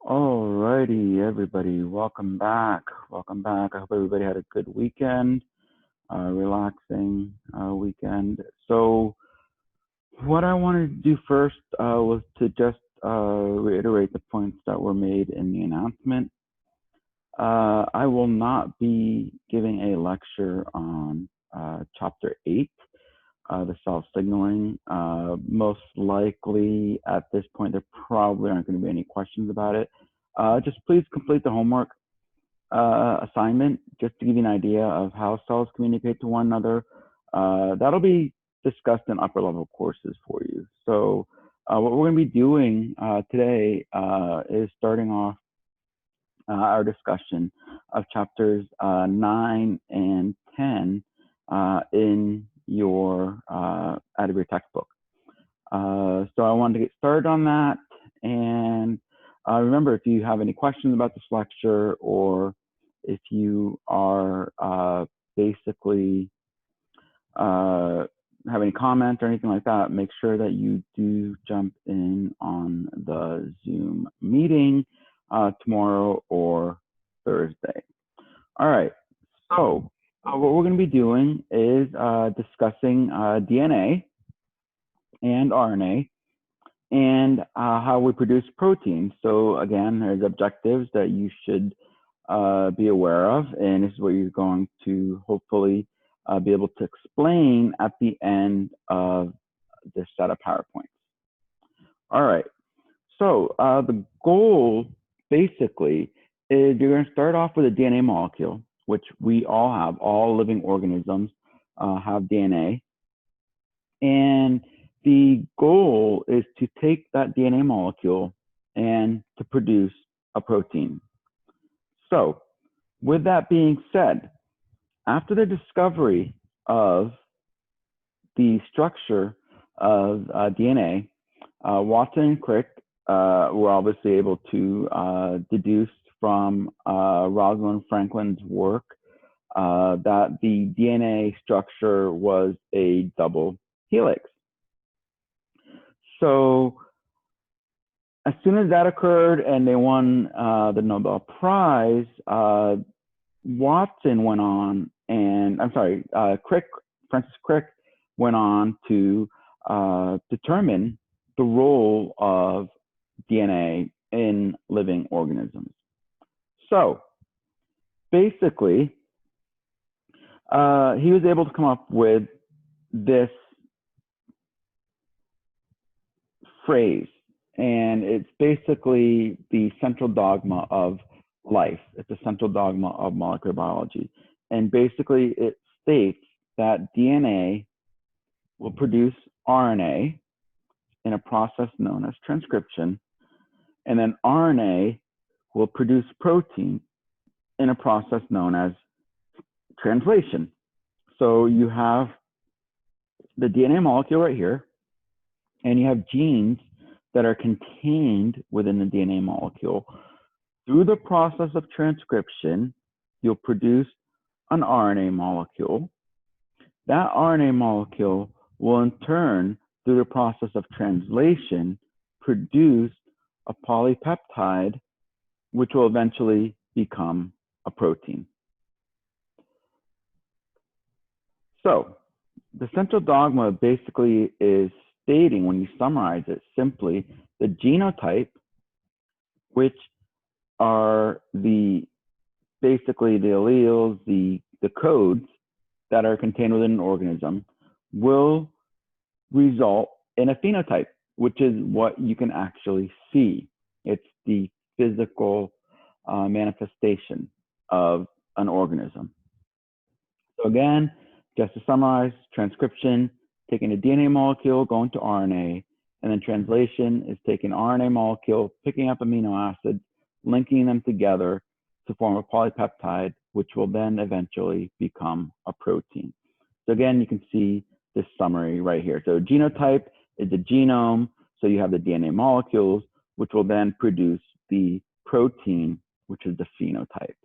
Alrighty, everybody, welcome back. Welcome back. I hope everybody had a good weekend, relaxing weekend. So, what I wanted to do first was to just reiterate the points that were made in the announcement. I will not be giving a lecture on Chapter 8, the self-signaling. Most likely at this point, there probably aren't going to be any questions about it. Just please complete the homework assignment just to give you an idea of how cells communicate to one another. That'll be discussed in upper level courses for you. So what we're going to be doing today is starting off our discussion of chapters 9 and 10 in your out of your textbook. So I wanted to get started on that. And remember, if you have any questions about this lecture, or if you are basically have any comments or anything like that, make sure that you do jump in on the Zoom meeting tomorrow or Thursday. All right. So what we're going to be doing is discussing DNA and RNA and how we produce proteins. So again, there's objectives that you should be aware of, and this is what you're going to hopefully be able to explain at the end of this set of PowerPoints. All right, so the goal basically is you're going to start off with a DNA molecule, which we all have. All living organisms have DNA. And the goal is to take that DNA molecule and to produce a protein. So, with that being said, after the discovery of the structure of DNA, Watson and Crick were obviously able to deduce from Rosalind Franklin's work that the DNA structure was a double helix. So as soon as that occurred and they won the Nobel Prize, Watson went on, and Francis Crick went on to determine the role of DNA in living organisms. So basically, he was able to come up with this phrase, and it's basically the central dogma of life. It's a central dogma of molecular biology. And basically it states that DNA will produce RNA in a process known as transcription, and then RNA will produce protein in a process known as translation. So you have the DNA molecule right here, and you have genes that are contained within the DNA molecule. Through the process of transcription, you'll produce an RNA molecule. That RNA molecule will in turn, through the process of translation, produce a polypeptide, which will eventually become a protein. So the central dogma basically is stating, when you summarize it simply, the genotype, which are basically the alleles, the codes that are contained within an organism, will result in a phenotype, which is what you can actually see. It's the physical manifestation of an organism. So again, just to summarize, transcription, taking a DNA molecule, going to RNA, and then translation is taking RNA molecule, picking up amino acids, linking them together to form a polypeptide, which will then eventually become a protein. So again, you can see this summary right here. So genotype is the genome, so you have the DNA molecules, which will then produce the protein, which is the phenotype.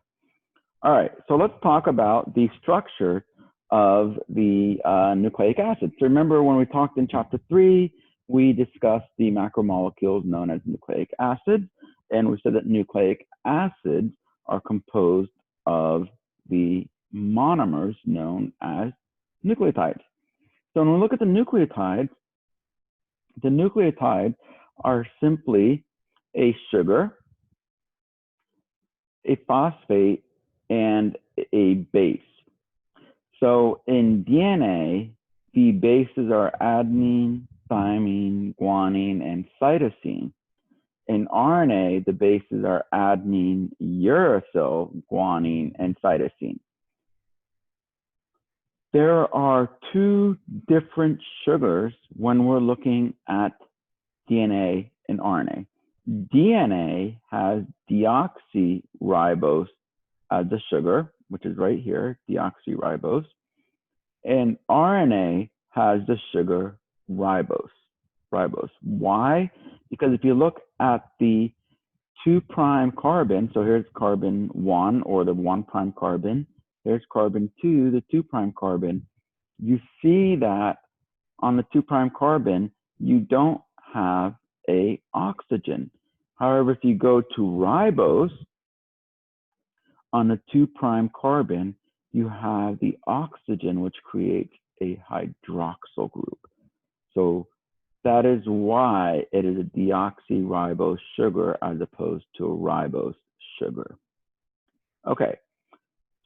All right, so let's talk about the structure of the nucleic acid. So remember when we talked in chapter 3, we discussed the macromolecules known as nucleic acids, And we said that nucleic acids are composed of the monomers known as nucleotides. So when we look at the nucleotides are simply a sugar, a phosphate, and a base. So in DNA, the bases are adenine, thymine, guanine, and cytosine. In RNA, the bases are adenine, uracil, guanine, and cytosine. There are two different sugars when we're looking at DNA and RNA. DNA has deoxyribose as the sugar, which is right here, deoxyribose. And RNA has the sugar ribose. Why? Because if you look at the 2' carbon, so here's carbon 1 or the 1' carbon, here's carbon 2, the 2' carbon, you see that on the 2' carbon, you don't have a oxygen. However, if you go to ribose, on the 2' carbon, you have the oxygen, which creates a hydroxyl group. So that is why it is a deoxyribose sugar as opposed to a ribose sugar. Okay,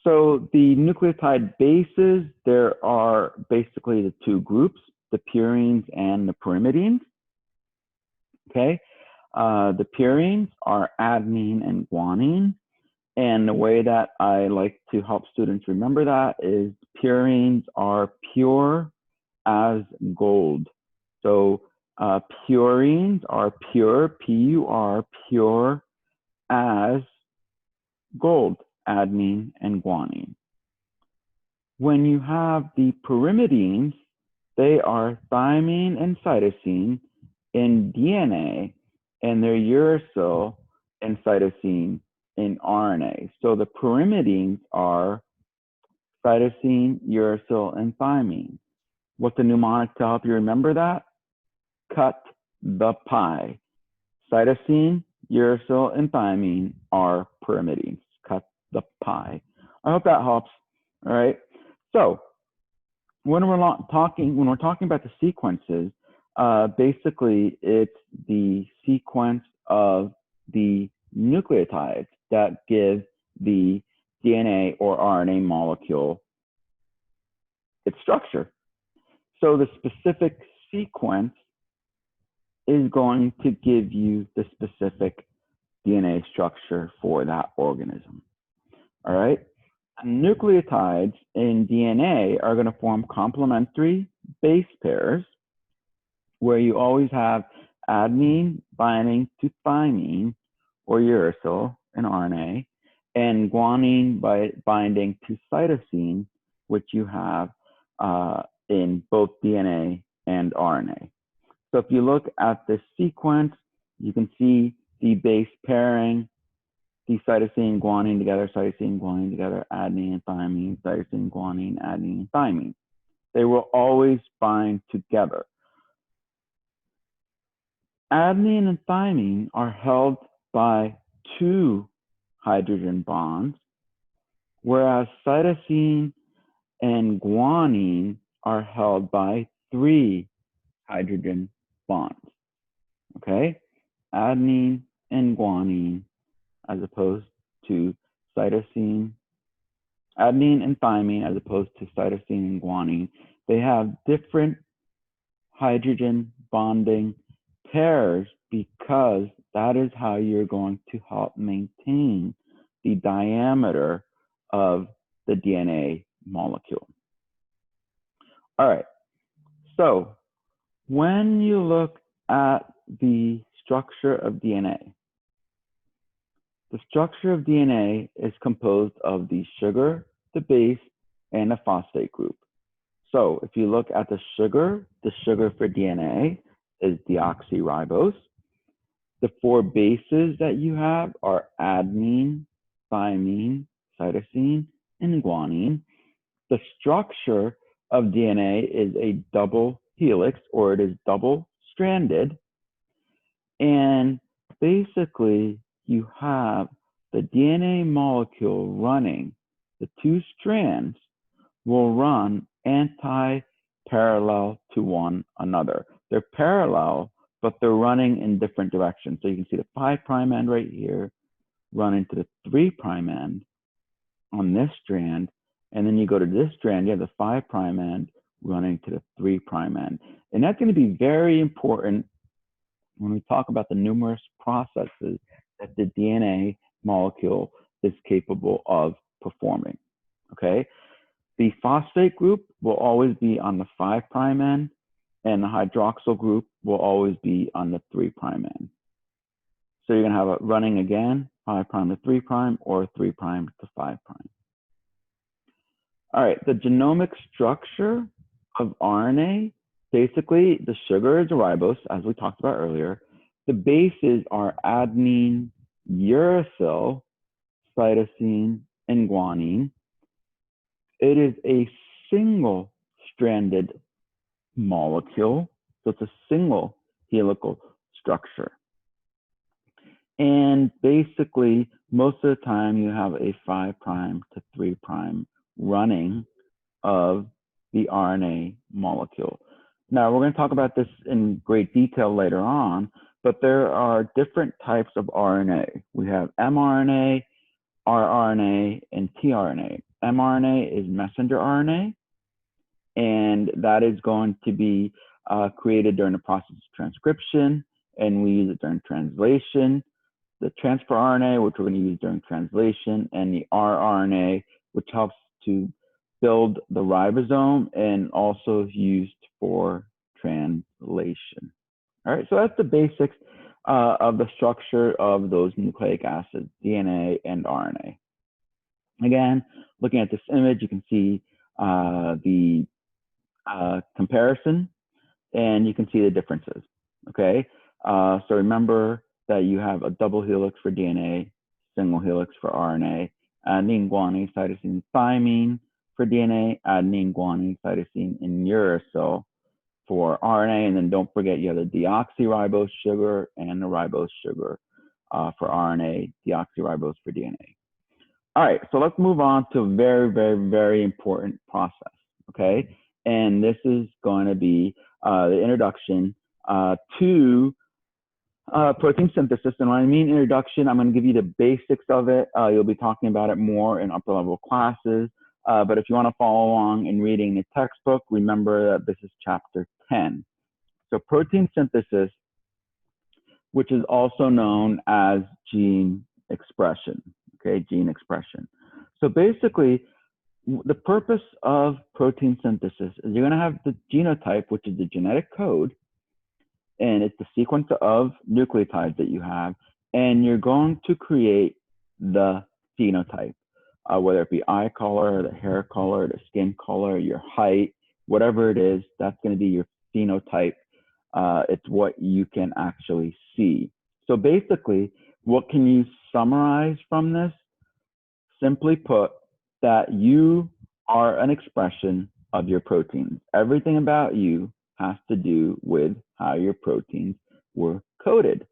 so the nucleotide bases, there are basically the two groups, the purines and the pyrimidines. Okay, the purines are adenine and guanine. And the way that I like to help students remember that is purines are pure as gold. So purines are pure, P-U-R, pure as gold, adenine and guanine. When you have the pyrimidines, they are thymine and cytosine in DNA, and they're uracil and cytosine in RNA. So the pyrimidines are cytosine, uracil, and thymine. What's the mnemonic to help you remember that? Cut the pie. Cytosine, uracil, and thymine are pyrimidines. Cut the pie. I hope that helps. All right. So when we're talking about the sequences, basically it's the sequence of the nucleotides that give the DNA or RNA molecule its structure. So the specific sequence is going to give you the specific DNA structure for that organism. All right. Nucleotides in DNA are going to form complementary base pairs where you always have adenine binding to thymine or uracil in RNA, and guanine binding to cytosine, which you have in both DNA and RNA. So if you look at this sequence, you can see the base pairing, the cytosine, guanine together, cytosine, guanine together, adenine and thymine, cytosine, guanine, adenine, and thymine. They will always bind together. Adenine and thymine are held by 2 hydrogen bonds, whereas cytosine and guanine are held by 3 hydrogen bonds. Okay? Adenine and guanine as opposed to cytosine, adenine and thymine as opposed to cytosine and guanine. They have different hydrogen bonding pairs because that is how you're going to help maintain the diameter of the DNA molecule. All right, so when you look at the structure of DNA, the structure of DNA is composed of the sugar, the base, and the phosphate group. So if you look at the sugar for DNA is deoxyribose. The 4 bases that you have are adenine, thymine, cytosine, and guanine. The structure of DNA is a double helix, or it is double stranded. And basically you have the DNA molecule running, the two strands will run anti-parallel to one another. They're parallel, but they're running in different directions. So you can see the 5' end right here run into the 3' end on this strand, and then you go to this strand, you have the 5' end running to the 3' end. And that's going to be very important when we talk about the numerous processes that the DNA molecule is capable of performing, okay? The phosphate group will always be on the 5' end, and the hydroxyl group will always be on the 3' end. So you're going to have it running again, 5' to 3' or 3' to 5'. All right, the genomic structure of RNA, basically the sugar is a ribose, as we talked about earlier. The bases are adenine, uracil, cytosine, and guanine. It is a single-stranded molecule, so it's a single helical structure. And basically, most of the time, you have a 5' to 3' running of the RNA molecule. Now, we're going to talk about this in great detail later on, but there are different types of RNA. We have mRNA, rRNA, and tRNA. mRNA is messenger RNA, and that is going to be created during the process of transcription, and we use it during translation. The transfer RNA, which we're going to use during translation, and the rRNA, which helps to build the ribosome and also is used for translation. All right, so that's the basics of the structure of those nucleic acids, DNA and RNA. Again, looking at this image, you can see the comparison, and you can see the differences, okay? So remember that you have a double helix for DNA, single helix for RNA, adenine, guanine, cytosine, thymine for DNA, adenine, guanine, cytosine, and uracil for RNA. And then don't forget you have the deoxyribose sugar and the ribose sugar for RNA, deoxyribose for DNA. All right, so let's move on to a very, very, very important process, okay? And this is going to be the introduction to protein synthesis. And when I mean introduction, I'm going to give you the basics of it. You'll be talking about it more in upper level classes. But if you want to follow along in reading the textbook, remember that this is chapter 10. So protein synthesis, which is also known as gene expression, okay, gene expression. So basically, the purpose of protein synthesis is you're going to have the genotype, which is the genetic code, and it's the sequence of nucleotides that you have, and you're going to create the phenotype, whether it be eye color, the hair color, the skin color, your height, whatever it is, that's going to be your phenotype. It's what you can actually see. So basically, what can you summarize from this? Simply put, that you are an expression of your proteins. Everything about you has to do with how your proteins were coded.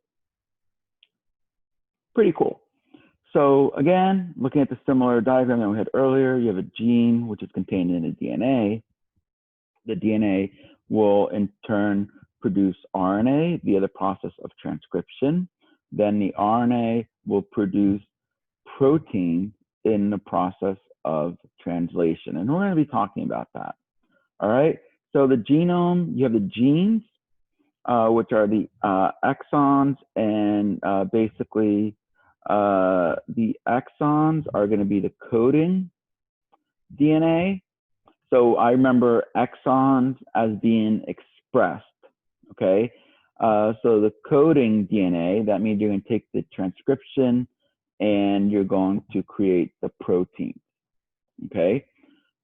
Pretty cool. So again, looking at the similar diagram that we had earlier, you have a gene which is contained in the DNA. The DNA will in turn produce RNA via the process of transcription. Then the RNA will produce protein in the process of translation. And we're going to be talking about that. All right. So the genome, you have the genes, which are the exons, and basically the exons are going to be the coding DNA. So I remember exons as being expressed, okay? So the coding DNA, that means you're going to take the transcription and you're going to create the protein, okay?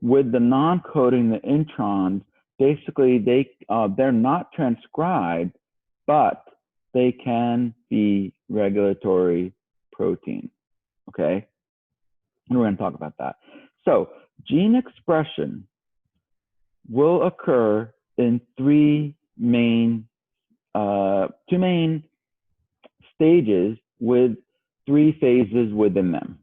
With the non-coding, the introns, basically they're not transcribed, but they can be regulatory protein, okay? And we're going to talk about that. So gene expression will occur in two main stages with three phases within them,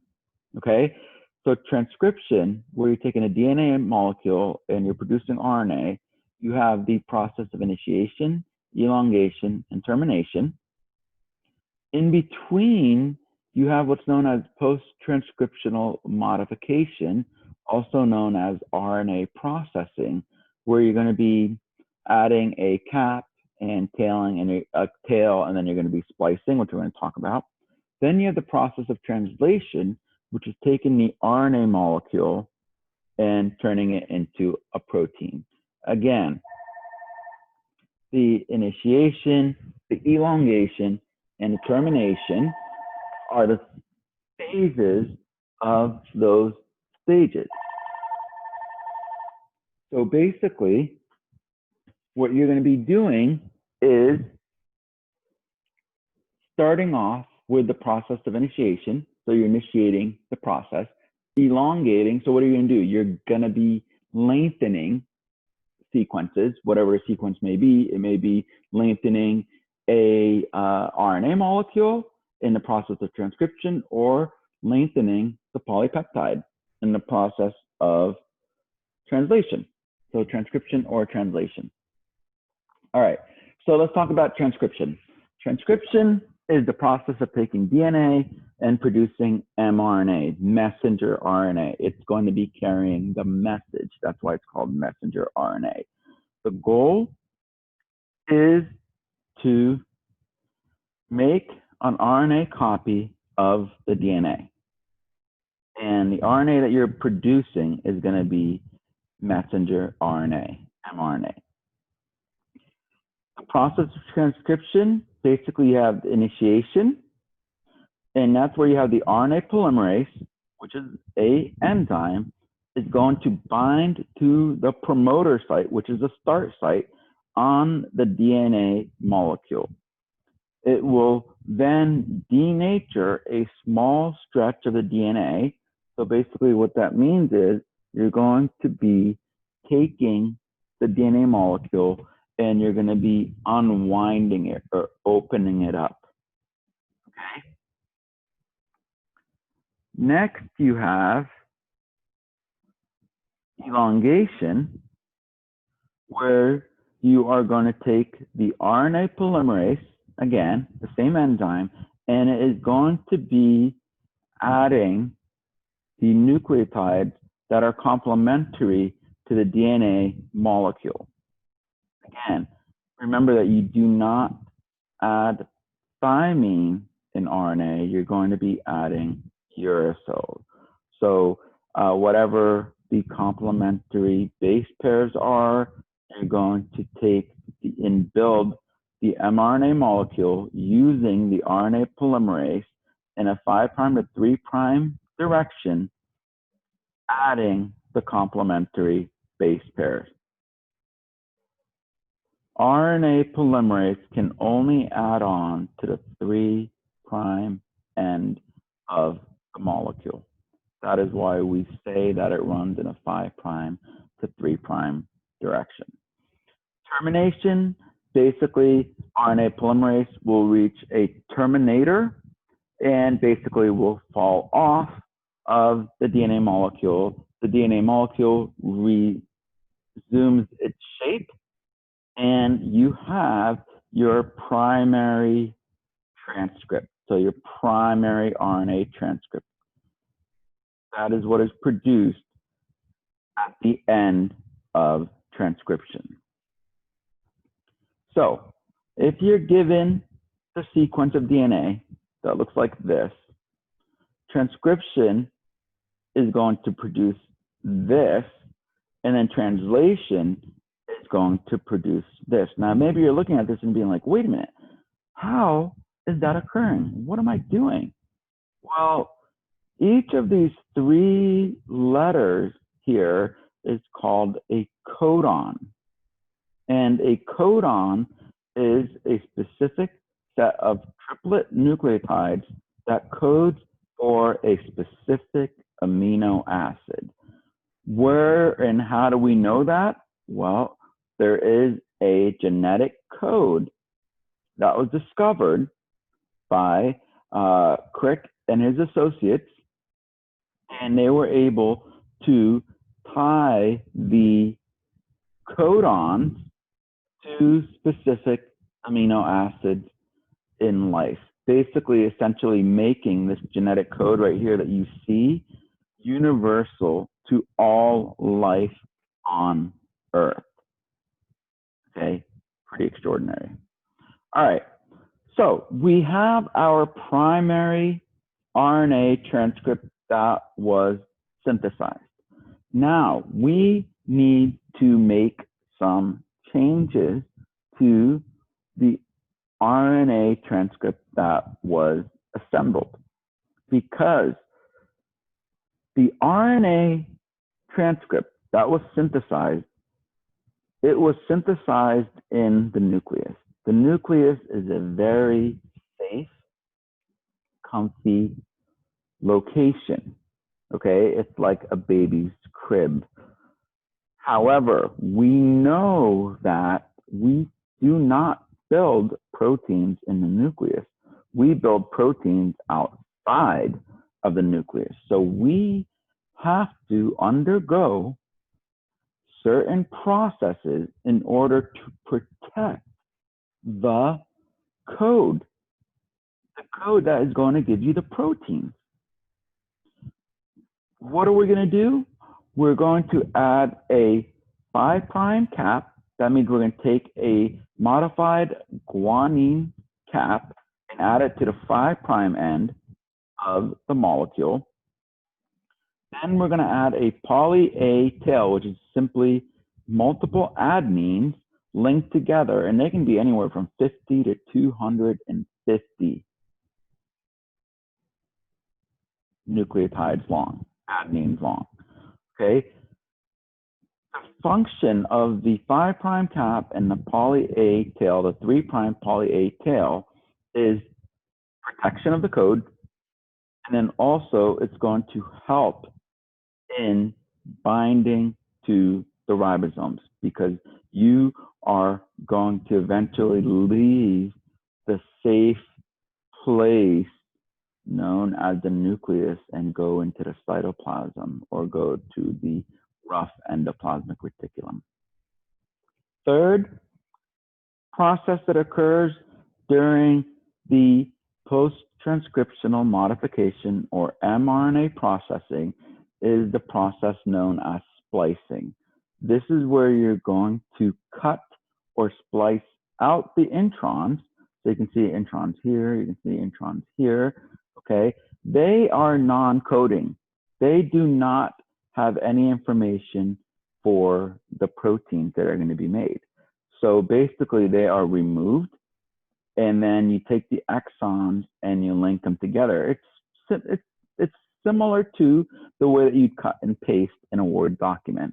okay? So transcription, where you're taking a DNA molecule and you're producing RNA, you have the process of initiation, elongation, and termination. In between, you have what's known as post-transcriptional modification, also known as RNA processing, where you're going to be adding a cap and tailing and a tail, and then you're going to be splicing, which we're going to talk about. Then you have the process of translation, which is taking the RNA molecule and turning it into a protein. Again, the initiation, the elongation, and the termination are the phases of those stages. So basically, what you're going to be doing is starting off with the process of initiation. So you're initiating the process, elongating. So what are you going to do? You're going to be lengthening sequences, whatever a sequence may be. It may be lengthening a RNA molecule in the process of transcription, or lengthening the polypeptide in the process of translation. So transcription or translation. All right, so let's talk about transcription. Transcription is the process of taking DNA and producing mRNA, messenger RNA. It's going to be carrying the message. That's why it's called messenger RNA. The goal is to make an RNA copy of the DNA. And the RNA that you're producing is going to be messenger RNA, mRNA. The process of transcription, basically you have the initiation, and that's where you have the RNA polymerase, which is an enzyme, is going to bind to the promoter site, which is the start site on the DNA molecule. It will then denature a small stretch of the DNA. So basically what that means is you're going to be taking the DNA molecule and you're going to be unwinding it or opening it up. Okay. Next, you have elongation, where you are going to take the RNA polymerase, again, the same enzyme, and it is going to be adding the nucleotides that are complementary to the DNA molecule. Again, remember that you do not add thymine in RNA, you're going to be adding uracil. So whatever the complementary base pairs are, you're going to take and build the mRNA molecule using the RNA polymerase in a 5' to 3' direction, adding the complementary base pairs. RNA polymerase can only add on to the 3' end of the molecule. That is why we say that it runs in a 5' to 3' direction. Termination, basically RNA polymerase will reach a terminator and basically will fall off of the DNA molecule. The DNA molecule resumes its shape, and you have your primary transcript. So your primary RNA transcript. That is what is produced at the end of transcription. So if you're given the sequence of DNA that looks like this, transcription is going to produce this, and then translation is going to produce this. Now, maybe you're looking at this and being like, wait a minute, how is that occurring? What am I doing? Well, each of these 3 letters here is called a codon. And a codon is a specific set of triplet nucleotides that codes for a specific amino acid. Where and how do we know that? Well, there is a genetic code that was discovered by Crick and his associates, and they were able to tie the codons to specific amino acids in life, basically essentially making this genetic code right here that you see universal to all life on Earth. Okay, pretty extraordinary. All right, so we have our primary RNA transcript that was synthesized. Now we need to make some changes to the RNA transcript that was assembled, because the RNA transcript that was synthesized, it was synthesized in the nucleus. The nucleus is a very safe, comfy location. Okay, it's like a baby's crib. However, we know that we do not build proteins in the nucleus. We build proteins outside of the nucleus. So we have to undergo certain processes in order to protect the code that is going to give you the protein. What are we going to do? We're going to add a 5' cap. That means we're going to take a modified guanine cap and add it to the 5' end of the molecule. Then we're going to add a poly A tail, which is simply multiple adenines linked together, and they can be anywhere from 50 to 250 nucleotides long, adenines long. Okay. The function of the 5' cap and the poly A tail, the 3' poly A tail, is protection of the code, and then also it's going to help in binding to the ribosomes, because you are going to eventually leave the safe place known as the nucleus and go into the cytoplasm or go to the rough endoplasmic reticulum. Third process that occurs during the post-transcriptional modification or mRNA processing is the process known as splicing. This is where you're going to cut or splice out the introns. So you can see introns here, you can see introns here, okay? They are non-coding. They do not have any information for the proteins that are going to be made. So basically they are removed, and then you take the exons and you link them together. It's similar to the way that you cut and paste in a Word document,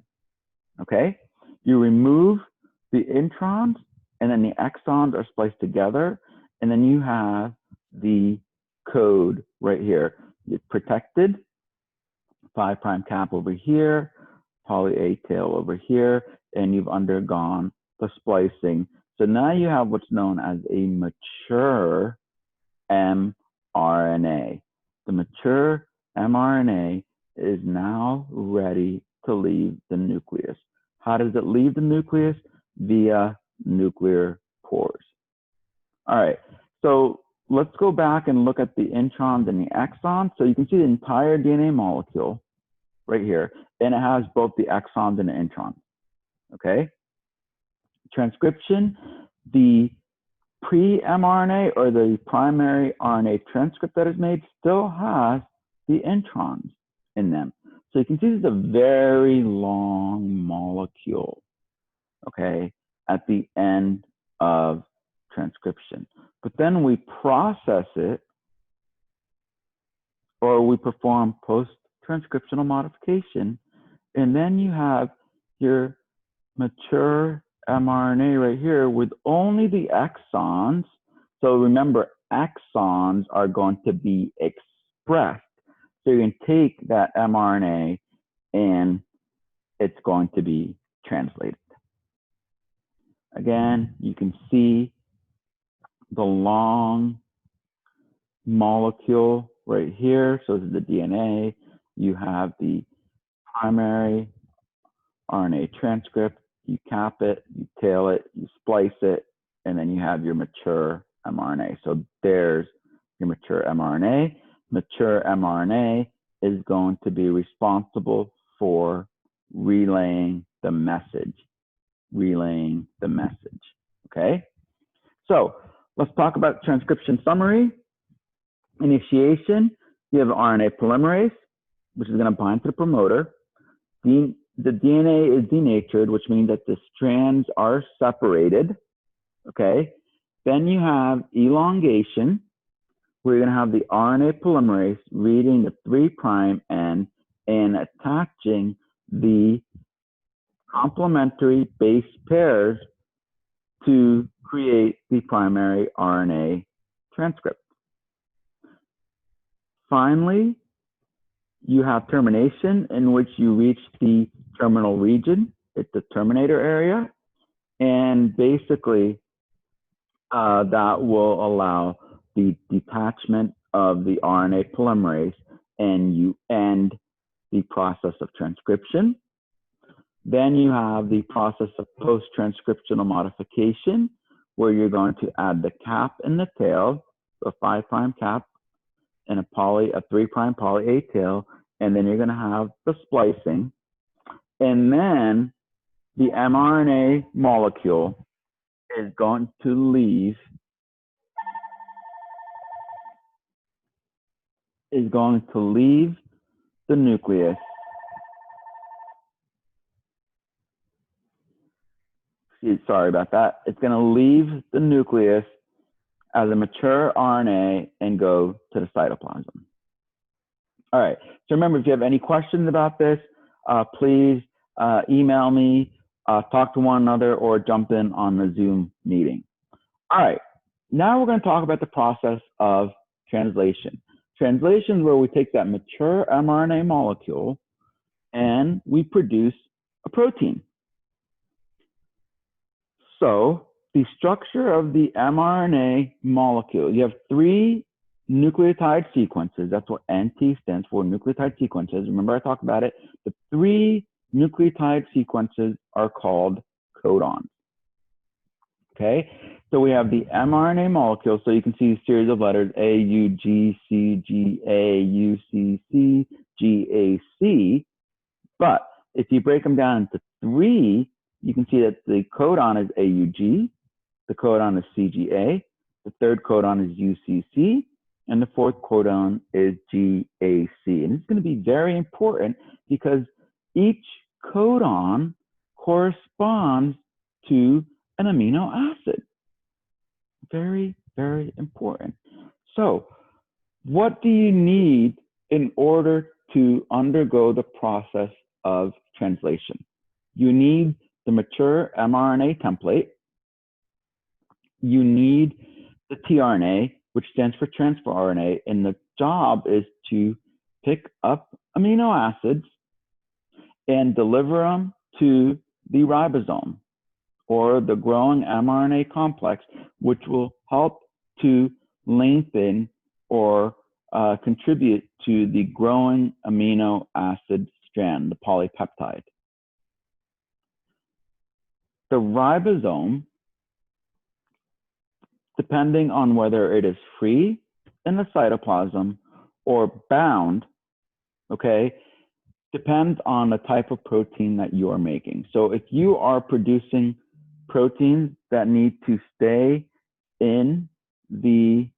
okay? You remove the introns, and then the exons are spliced together, and then you have the code right here. It's protected, 5' cap over here, poly A tail over here, and you've undergone the splicing. So now you have what's known as a mature mRNA. The mature mRNA is now ready to leave the nucleus. How does it leave the nucleus? Via nuclear pores. All right, so let's go back and look at the introns and the exons. So you can see the entire DNA molecule right here, and it has both the exons and the introns, okay? Transcription, the pre-mRNA or the primary RNA transcript that is made still has the introns in them. So you can see this is a very long molecule, okay, at the end of transcription. But then we process it, or we perform post-transcriptional modification, and then you have your mature mRNA right here with only the exons. So remember, exons are going to be expressed. So you can take that mRNA and it's going to be translated. Again, you can see the long molecule right here. So this is the DNA. You have the primary RNA transcript. You cap it, you tail it, you splice it, and then you have your mature mRNA. So there's your mature mRNA. Mature mRNA is going to be responsible for relaying the message. Okay? So let's talk about transcription summary. Initiation, you have RNA polymerase, which is going to bind to the promoter. The DNA is denatured, which means that the strands are separated. Okay? Then you have elongation, where you're going to have the RNA polymerase reading the 3' end and attaching the complementary base pairs to create the primary RNA transcript. Finally, you have termination, in which you reach the terminal region. It's the terminator area. And basically, that will allow the detachment of the RNA polymerase, and you end the process of transcription. Then you have the process of post-transcriptional modification, where you're going to add the cap and the tail, a 5' cap and a 3' poly A tail, and then you're going to have the splicing. And then the mRNA molecule is going to leave the nucleus. Sorry about that. It's going to leave the nucleus as a mature RNA and go to the cytoplasm. All right. So remember, if you have any questions about this, please email me, talk to one another, or jump in on the Zoom meeting. All right. Now we're going to talk about the process of translation. Translation is where we take that mature mRNA molecule and we produce a protein. So the structure of the mRNA molecule, you have 3 nucleotide sequences. That's what NT stands for, nucleotide sequences. Remember I talked about it? The 3 nucleotide sequences are called codons. Okay, so we have the mRNA molecule. So you can see a series of letters A, U, G, C, G, A, U, C, C, G, A, C. But if you break them down into 3, you can see that the codon is AUG, the codon is CGA, the third codon is UCC, and the fourth codon is GAC. And it's going to be very important because each codon corresponds to an amino acid. Very, very important. So what do you need in order to undergo the process of translation? You need the mature mRNA template. You need the tRNA, which stands for transfer RNA, and the job is to pick up amino acids and deliver them to the ribosome, or the growing mRNA complex, which will help to lengthen or contribute to the growing amino acid strand, the polypeptide. The ribosome, depending on whether it is free in the cytoplasm or bound, okay, depends on the type of protein that you are making. So if you are producing proteins that need to stay in the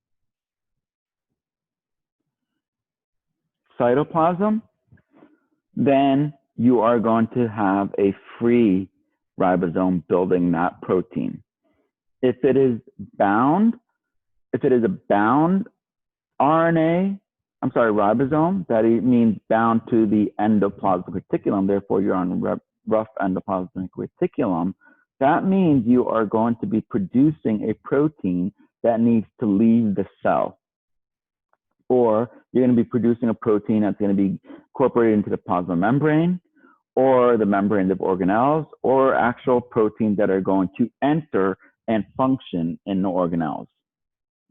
cytoplasm, then you are going to have a free ribosome building that protein. If it is bound, if it is a bound ribosome, that means bound to the endoplasmic reticulum, therefore you're on rough endoplasmic reticulum, that means you are going to be producing a protein that needs to leave the cell. Or you're going to be producing a protein that's going to be incorporated into the plasma membrane, or the membranes of organelles, or actual proteins that are going to enter and function in the organelles.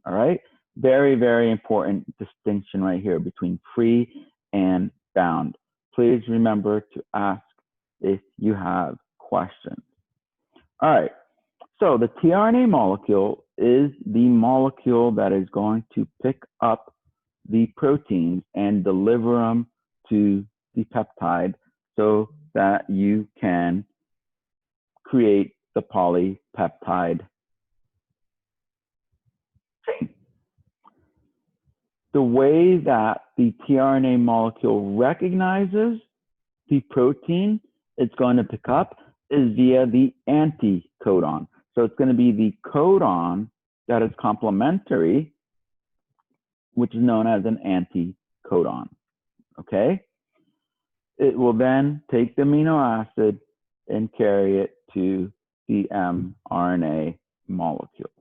All right? Very, very important distinction right here between free and bound. Please remember to ask if you have questions. All right, so the tRNA molecule is the molecule that is going to pick up the proteins and deliver them to the peptide so that you can create the polypeptide chain. The way that the tRNA molecule recognizes the protein it's going to pick up is via the anticodon. So it's going to be the codon that is complementary, which is known as an anticodon. Okay? It will then take the amino acid and carry it to the mRNA molecule.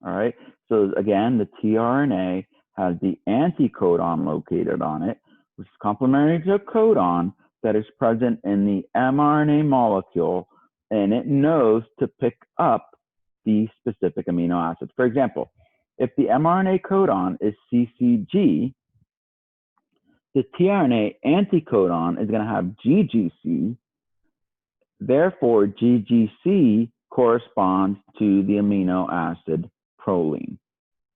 All right? So again, the tRNA has the anticodon located on it, which is complementary to a codon that is present in the mRNA molecule, and it knows to pick up the specific amino acid. For example, if the mRNA codon is CCG, the tRNA anticodon is going to have GGC. Therefore, GGC corresponds to the amino acid proline.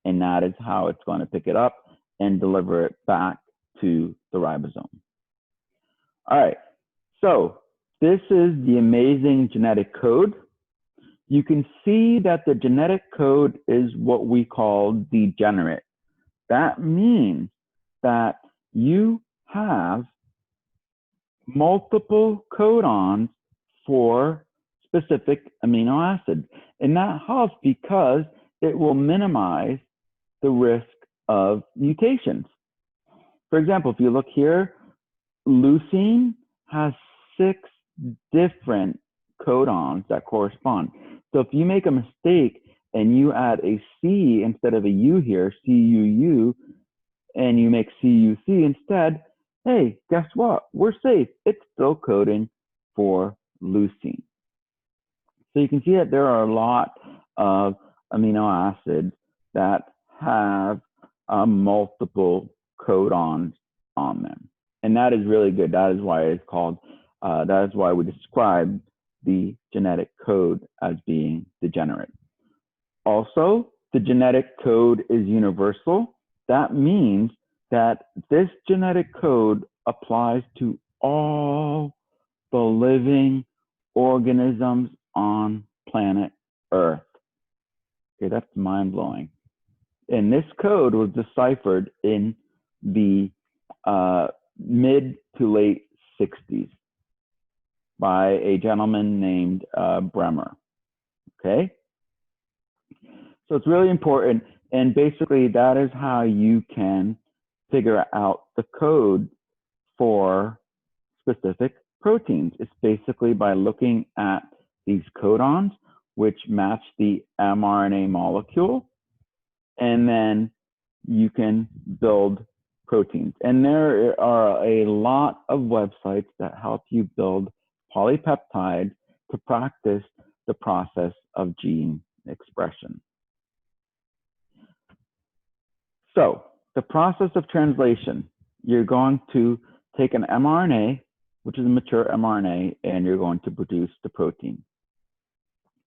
And that is how it's going to pick it up and deliver it back to the ribosome. All right, so this is the amazing genetic code. You can see that the genetic code is what we call degenerate. That means that you have multiple codons for specific amino acids. And that helps because it will minimize the risk of mutations. For example, if you look here, leucine has 6 different codons that correspond. So if you make a mistake and you add a C instead of a U here, CUU, and you make CUC instead, hey, guess what? We're safe. It's still coding for leucine. So you can see that there are a lot of amino acids that have multiple codons on them. And that is really good. That is why it's called, that is why we describe the genetic code as being degenerate. Also, the genetic code is universal. That means that this genetic code applies to all the living organisms on planet Earth. Okay, that's mind-blowing. And this code was deciphered in the mid to late 60s by a gentleman named Bremer. Okay? So it's really important. And basically, that is how you can figure out the code for specific proteins. It's basically by looking at these codons, which match the mRNA molecule, and then you can build proteins. And there are a lot of websites that help you build polypeptides to practice the process of gene expression. So the process of translation, you're going to take an mRNA, which is a mature mRNA, and you're going to produce the protein.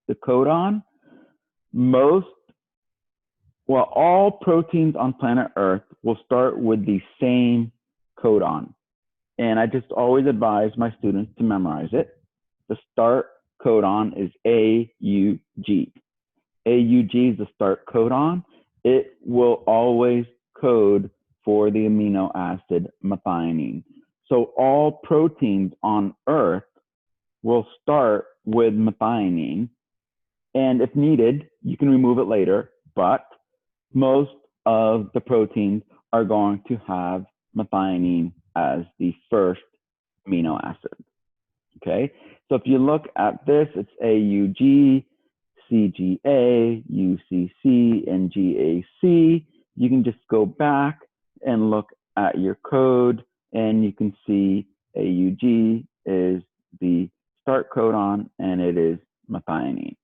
The codon, all proteins on planet Earth will start with the same codon. And I just always advise my students to memorize it. The start codon is AUG. AUG is the start codon. It will always code for the amino acid methionine. So all proteins on Earth will start with methionine. And if needed, you can remove it later, but most of the proteins are going to have methionine as the first amino acid. Okay, so if you look at this, it's AUG, CGA, UCC, and GAC. You can just go back and look at your code, and you can see AUG is the start codon, and it is methionine.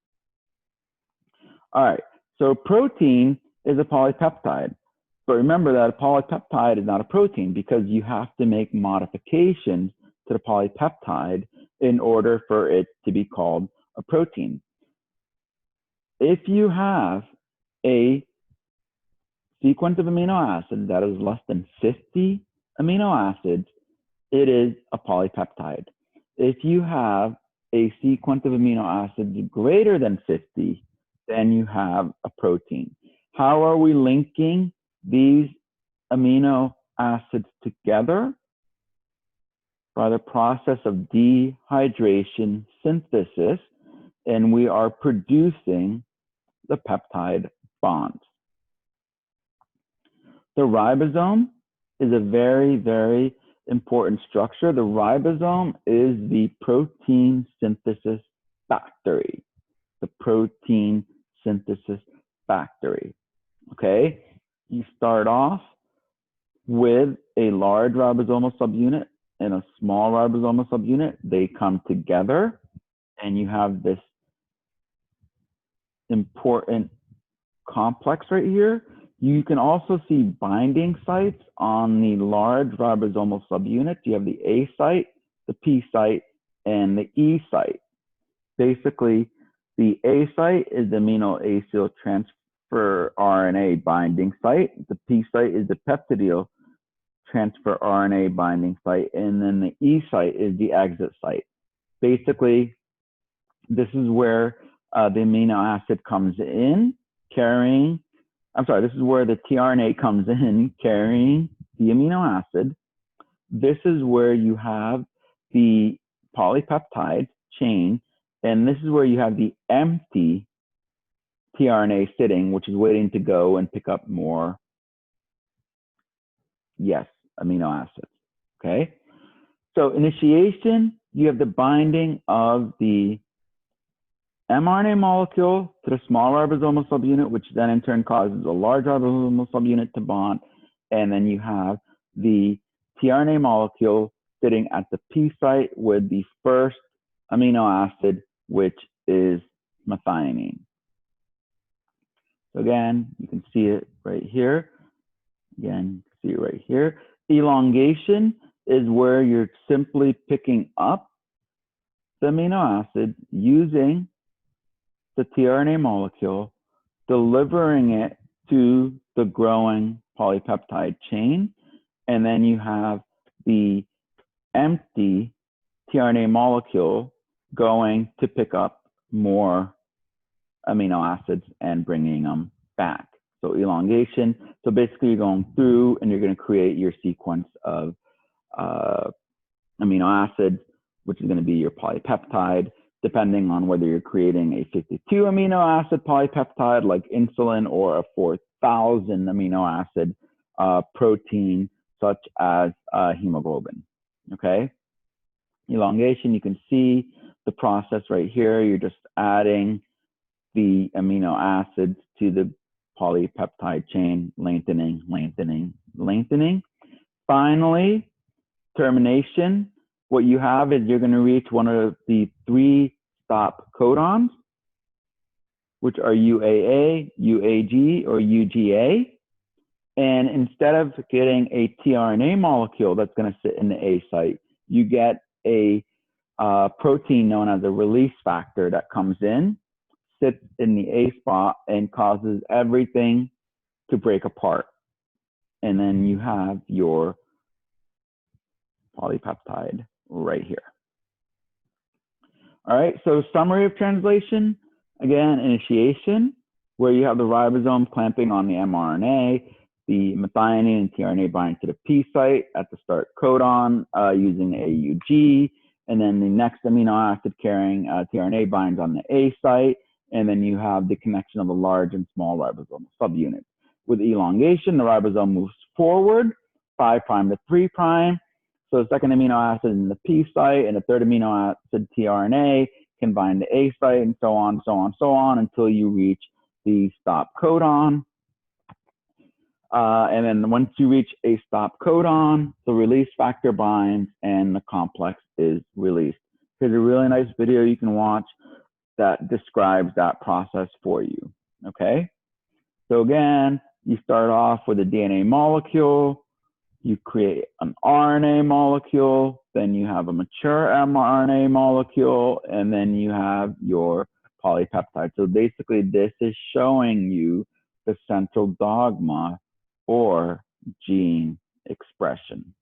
All right, so protein is a polypeptide. But remember that a polypeptide is not a protein because you have to make modifications to the polypeptide in order for it to be called a protein. If you have a sequence of amino acids that is less than 50 amino acids, it is a polypeptide. If you have a sequence of amino acids greater than 50, then you have a protein. How are we linking these amino acids together? By the process of dehydration synthesis, and we are producing the peptide bonds. The ribosome is a very, very important structure. The ribosome is the protein synthesis factory. The protein synthesis factory. Okay, you start off with a large ribosomal subunit and a small ribosomal subunit. They come together and you have this important complex right here. You can also see binding sites on the large ribosomal subunits. You have the A site, the P site, and the E site. Basically, the A site is the amino acyl transfer RNA binding site. The P site is the peptidyl transfer RNA binding site. And then the E site is the exit site. Basically, this is where the amino acid comes in carrying, this is where the tRNA comes in carrying the amino acid. This is where you have the polypeptide chain, and this is where you have the empty tRNA sitting, which is waiting to go and pick up more, amino acids, okay? So initiation, you have the binding of the mRNA molecule to the small ribosomal subunit, which then in turn causes a large ribosomal subunit to bond. And then you have the tRNA molecule sitting at the P site with the first amino acid, which is methionine. So again, you can see it right here. Again, see it right here. Elongation is where you're simply picking up the amino acid using the tRNA molecule, delivering it to the growing polypeptide chain, and then you have the empty tRNA molecule going to pick up more amino acids and bringing them back. So elongation, so basically you're going through and you're going to create your sequence of amino acids, which is going to be your polypeptide, depending on whether you're creating a 52 amino acid polypeptide like insulin or a 4,000 amino acid protein such as hemoglobin, okay? Elongation, you can see the process right here. You're just adding the amino acids to the polypeptide chain, lengthening, lengthening, lengthening. Finally, termination. What you have is you're going to reach one of the 3 stop codons, which are UAA, UAG, or UGA. And instead of getting a tRNA molecule that's going to sit in the A site, you get a protein known as a release factor that comes in, sits in the A spot, and causes everything to break apart. And then you have your polypeptide right here. All right, so summary of translation. Again, initiation, where you have the ribosome clamping on the mRNA, the methionine and tRNA bind to the P site at the start codon using AUG, and then the next amino acid carrying tRNA binds on the A site, and then you have the connection of the large and small ribosomal subunits. With elongation, the ribosome moves forward, 5' to 3'. So the second amino acid in the P site and the third amino acid tRNA can bind the A site, and so on, so on, so on, until you reach the stop codon. And then once you reach a stop codon, the release factor binds and the complex is released. Here's a really nice video you can watch that describes that process for you, okay? So again, you start off with a DNA molecule, you create an RNA molecule, then you have a mature mRNA molecule, and then you have your polypeptide. So basically, this is showing you the central dogma or gene expression.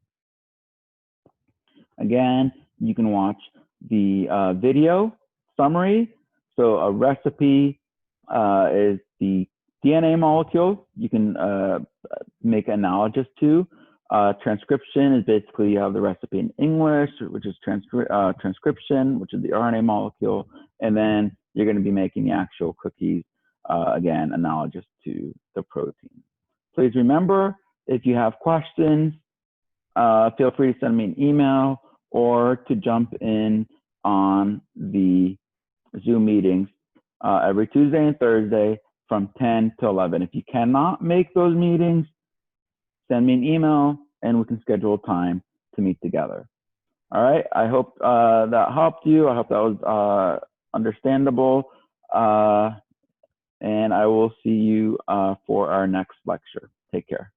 Again, you can watch the video summary. So a recipe is the DNA molecule you can make analogous to. Transcription is basically you have the recipe in English, which is transcription, which is the RNA molecule, and then you're going to be making the actual cookies, again, analogous to the protein. Please remember, if you have questions, feel free to send me an email or to jump in on the Zoom meetings every Tuesday and Thursday from 10 to 11. If you cannot make those meetings, send me an email and we can schedule time to meet together. All right, I hope that helped you. I hope that was understandable. And I will see you for our next lecture. Take care.